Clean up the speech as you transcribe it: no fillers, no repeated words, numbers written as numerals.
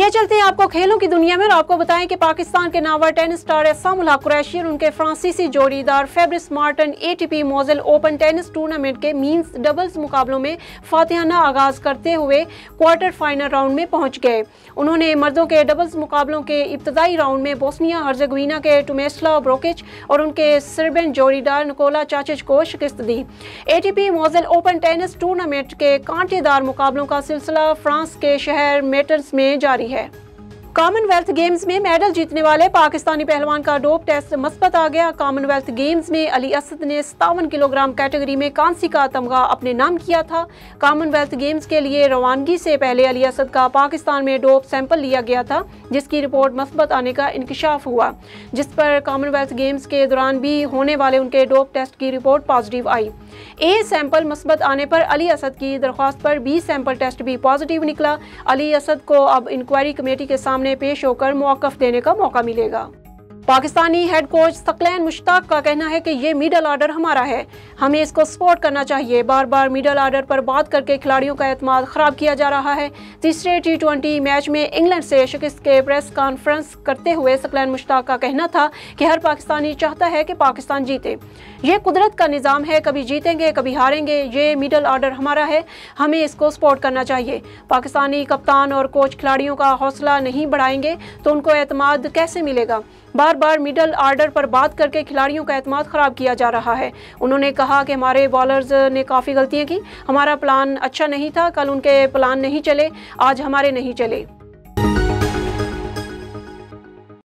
ले चलते हैं आपको खेलों की दुनिया में और आपको बताएं कि पाकिस्तान के नामवर टेनिस स्टार एहसान उल हक कुरैशी और उनके फ्रांसीसी जोड़ीदार फेब्रिस मार्टिन एटीपी मोजेल ओपन टेनिस टूर्नामेंट के मींस डबल्स मुकाबलों में फातिहाना आगाज करते हुए क्वार्टर फाइनल राउंड में पहुंच गए। उन्होंने मर्दों के डबल्स मुकाबलों के इब्तदाई राउंड में बोस्निया हर्जेगोविना के टोमिस्लाव ब्रोकिच और उनके सर्बियन जोड़ीदार निकोला चाचिच को शिकस्त दी। एटीपी मोजेल ओपन टेनिस टूर्नामेंट के कांटेदार मुकाबलों का सिलसिला फ्रांस के शहर मेटर्स में जारी है। कॉमनवेल्थ गेम्स में मेडल जीतने वाले पाकिस्तानी पहलवान का डोप टेस्ट मस्बत आ गया। कॉमनवेल्थ गेम्स में अली असद ने 57 किलोग्राम कैटेगरी में कांसी का तमगा अपने नाम किया था। कॉमनवेल्थ गेम्स के लिए रवानगी से पहले अली असद का पाकिस्तान में डोप सैंपल लिया गया था, जिसकी रिपोर्ट मस्बत आने का इंकशाफ हुआ, जिस पर कॉमनवेल्थ गेम्स के दौरान भी होने वाले उनके डोप टेस्ट की रिपोर्ट पॉजिटिव आई। ए सैंपल मस्बत आने पर अली असद की दरख्वास्त पर बी सैंपल टेस्ट भी पॉजिटिव निकला। अली असद को अब इंक्वायरी कमेटी के सामने पेश होकर मौक़िफ़ देने का मौका मिलेगा। पाकिस्तानी हेड कोच सकलैन मुश्ताक का कहना है कि ये मिडल ऑर्डर हमारा है, हमें इसको सपोर्ट करना चाहिए। बार बार मिडल ऑर्डर पर बात करके खिलाड़ियों का एतमाद ख़राब किया जा रहा है। तीसरे T20 मैच में इंग्लैंड से शिकस्त के प्रेस कॉन्फ्रेंस करते हुए सकलैन मुश्ताक का कहना था कि हर पाकिस्तानी चाहता है कि पाकिस्तान जीते। ये कुदरत का निज़ाम है, कभी जीतेंगे कभी हारेंगे, ये मिडल ऑर्डर हमारा है, हमें इसको सपोर्ट करना चाहिए। पाकिस्तानी कप्तान और कोच खिलाड़ियों का हौसला नहीं बढ़ाएंगे तो उनको एतमाद कैसे मिलेगा। बार बार मिडल ऑर्डर पर बात करके खिलाड़ियों का एतमाद ख़राब किया जा रहा है। उन्होंने कहा कि हमारे बॉलर्स ने काफ़ी गलतियां की, हमारा प्लान अच्छा नहीं था, कल उनके प्लान नहीं चले, आज हमारे नहीं चले।